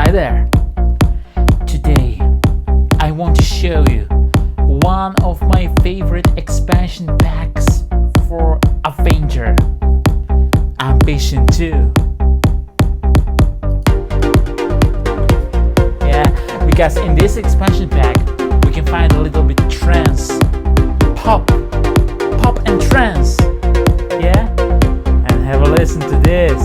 Hi there! Today I want to show you one of my favorite expansion packs for Avenger, Ambition 2. Yeah, because in this expansion pack we can find a little bit trance, pop and trance. Yeah, and have a listen to this.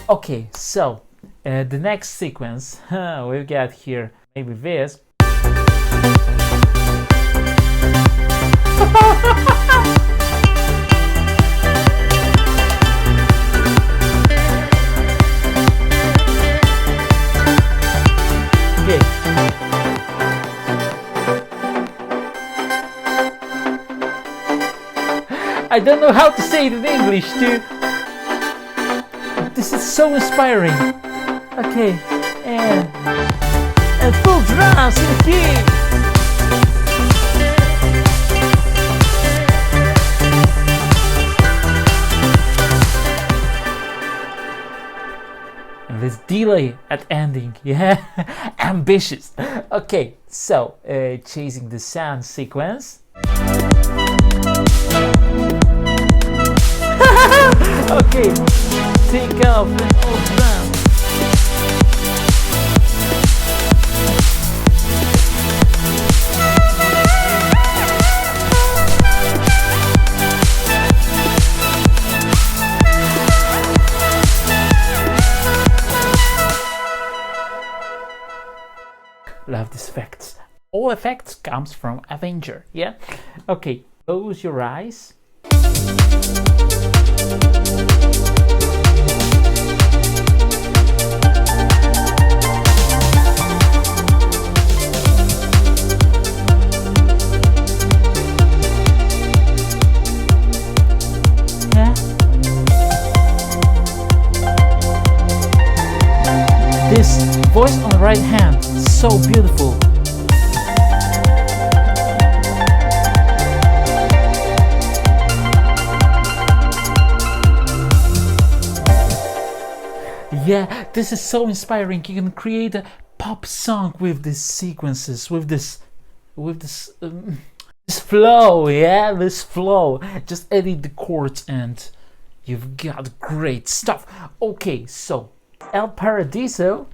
Okay, so the next sequence we've got here, maybe this. Okay. I don't know how to say it in English too. This is so inspiring. Okay, and full drums in the key. And this delay at ending, yeah, ambitious. Okay, so chasing the sound sequence. Okay. Take off and all down. Love these effects. All effects comes from Avenger, yeah? Okay, close your eyes. This voice on the right hand, so beautiful. Yeah, this is so inspiring. You can create a pop song with these sequences, with this flow. Yeah, this flow. Just edit the chords and you've got great stuff. Okay, so El Paradiso.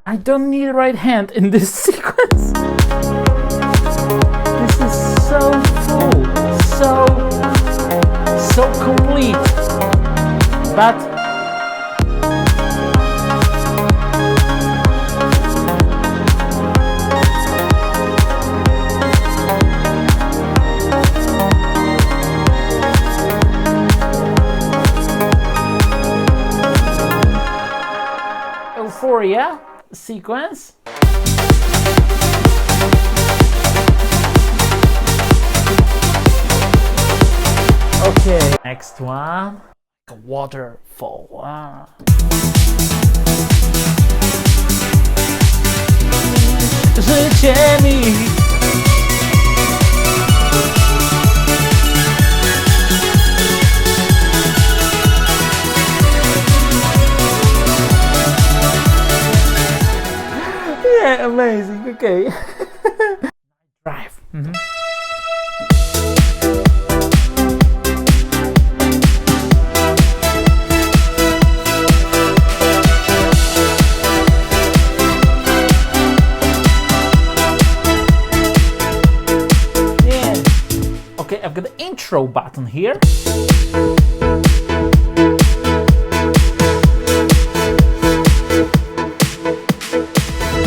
I don't need a right hand in this sequence. This is so full, so complete. But Euphoria sequence. Okay, next one, a waterfall. Wow. Yeah, amazing. Okay. Drive. Okay, I've got the intro button here.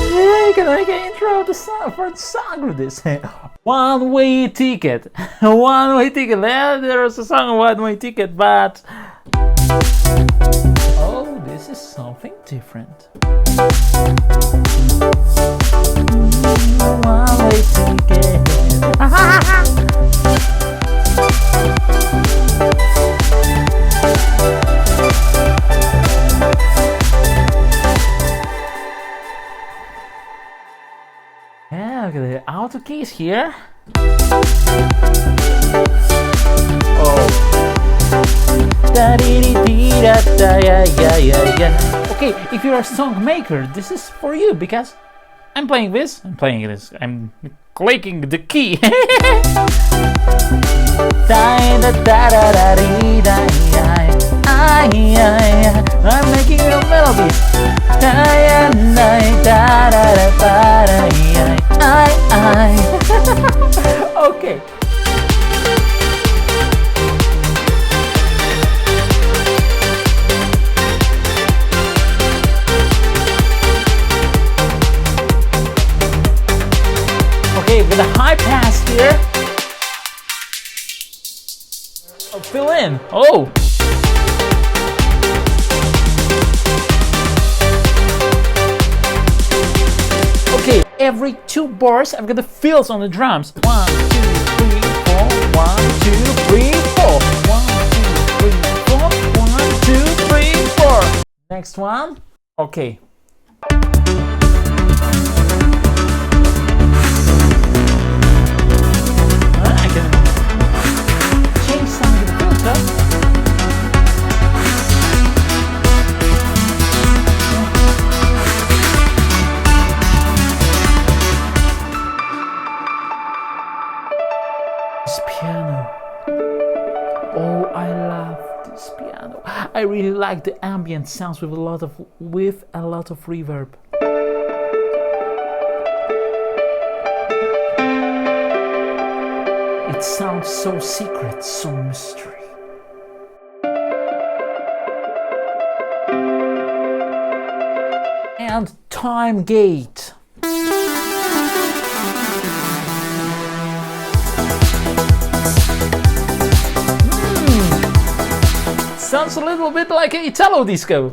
Yeah, can I get intro? intro for the song with this. One-way ticket. One-way ticket. Yeah, there's a song one-way ticket, but oh, this is something different. One-way ticket. Yeah, look at the auto keys here. Oh. Okay, if you're a song maker, this is for you because I'm playing this. I'm clicking the key. I'm making a melody. Okay. Okay, with a high pass here. Oh, fill in. Oh. Okay, every 2 bars I've got the fills on the drums. 1, 2, 3, 4. 1, 2, 3, 4. 1, 2, 3, 4. 1, 2, 3, 4. Next one. Okay. I can change some of the filters. Piano. Oh, I love this piano. I really like the ambient sounds with a lot of reverb. It sounds so secret, so mystery. And time gate. Sounds a little bit like an Italo disco.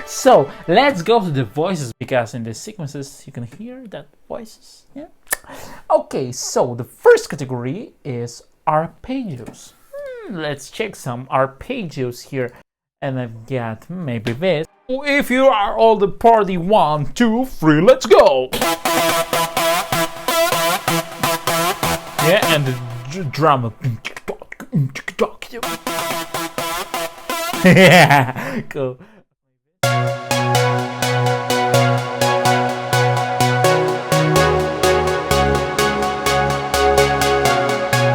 So let's go to the voices because in the sequences you can hear that voices. Yeah. Okay, so the first category is arpeggios. Let's check some arpeggios here, and I've got maybe this. If you are all the party, 1, 2, 3, let's go. Yeah, and the drama. Yeah, cool.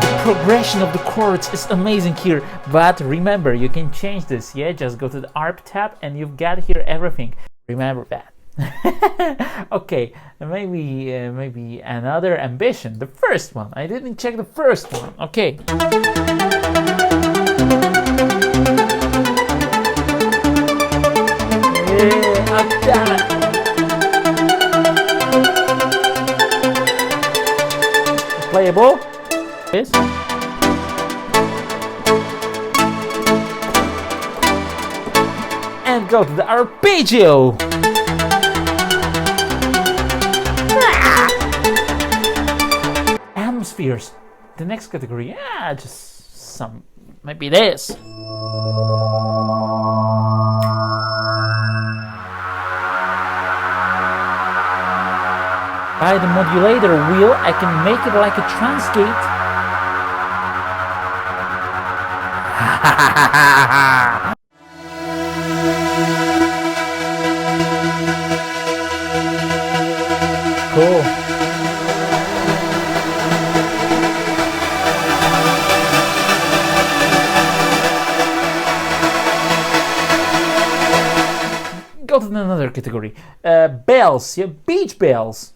The progression of the chords is amazing here, but remember, you can change this. Yeah, just go to the ARP tab and you've got here everything. Remember that. Okay, maybe another ambition. The first one. I didn't check the first one. Okay. Playable. This. And go to the arpeggio. Atmospheres. The next category, yeah, just some, maybe this. By the modulator wheel, I can make it like a trance gate. Cool. Go to another category. Bells, yeah, beach bells.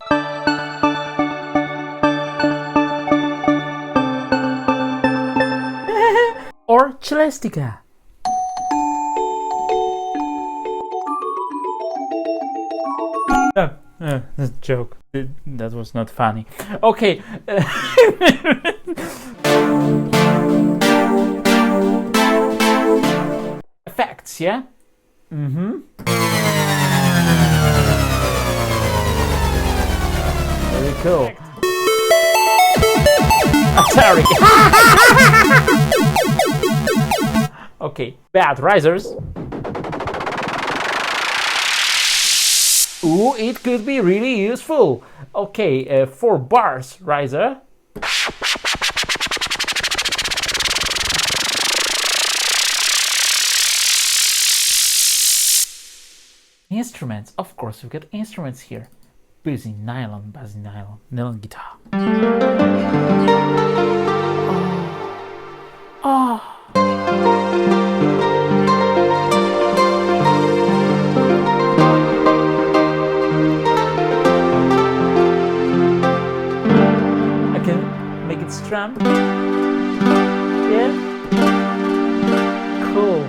Or celestica. Joke. That was not funny. Okay. Effects, yeah? Mm-hmm. Very cool. Sorry. Okay, bad risers. Ooh, it could be really useful. Okay, 4 bars riser. Instruments, of course, we've got instruments here. Bassy nylon, nylon guitar. Oh. I can make it strum. Yeah. Cool.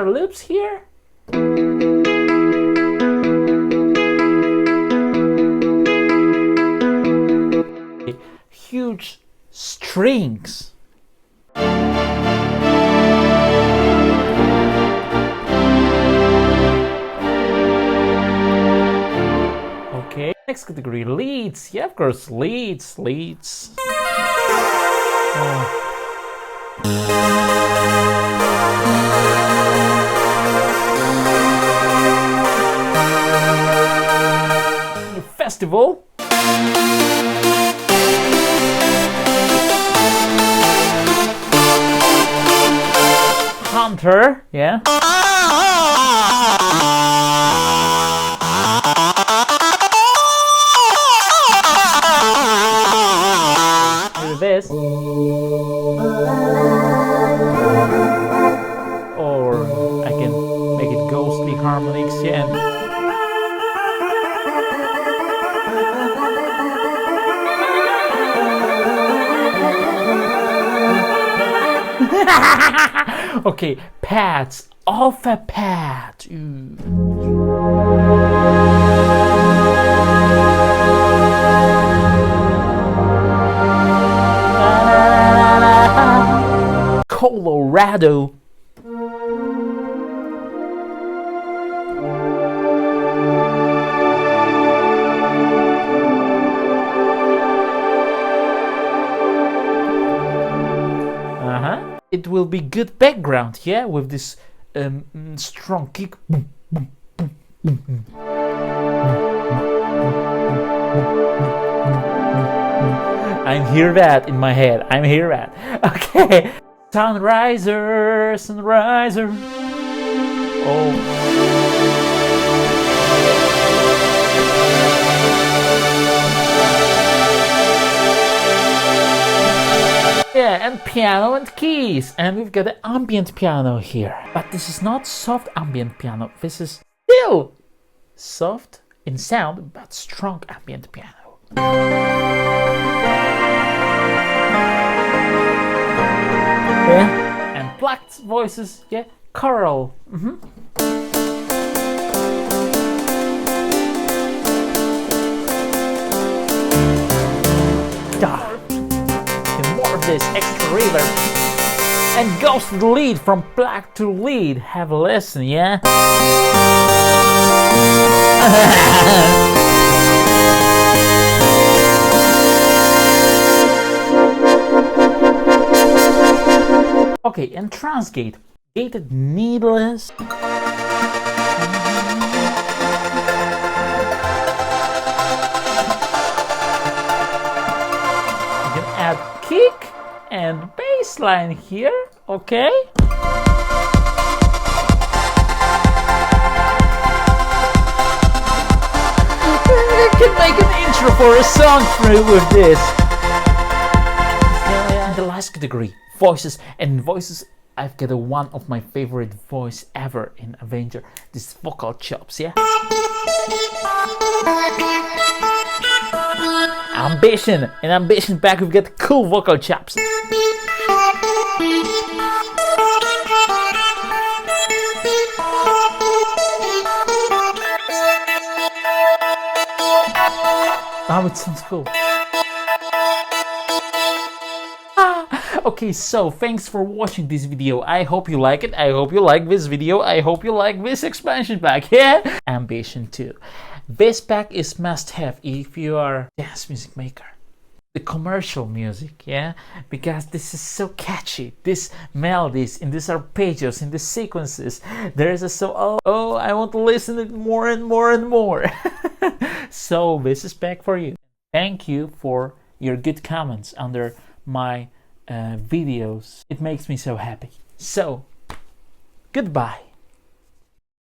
Loops here. Huge strings. Okay, next category, leads. Yeah, of course, leads. Festival. Hunter, yeah. With this. Or I can make it ghostly harmonics, yeah. Okay, pads, off a pad. Colorado. It will be good background, yeah, with this strong kick. I hear that in my head. I hear that. Okay. Sunriser. Oh. Yeah, and piano and keys. And we've got the ambient piano here. But this is not soft ambient piano. This is still soft in sound, but strong ambient piano. Yeah. And plucked voices, yeah, choral. More of this extra reverb. And goes to the lead, from pluck to lead. Have a listen, yeah? Okay, and Trance gate. Gated needless. You can add kick and bass line here, okay? You can make an intro for a song through with this. And the last category, voices. And voices, I've got one of my favorite voice ever in Avenger. This vocal chops, yeah? Ambition. In Ambition Pack, we've got cool vocal chops. Oh, it sounds cool. Okay, so thanks for watching this video. I hope you like it. I hope you like this video. I hope you like this expansion pack. Yeah. Ambient 2. This pack is must-have if you are a dance music maker. The commercial music, yeah, because this is so catchy. These melodies in these arpeggios, in the sequences, there is a oh, I want to listen to it more and more and more. So this is back for you. Thank you for your good comments under my videos. It makes me so happy. So goodbye.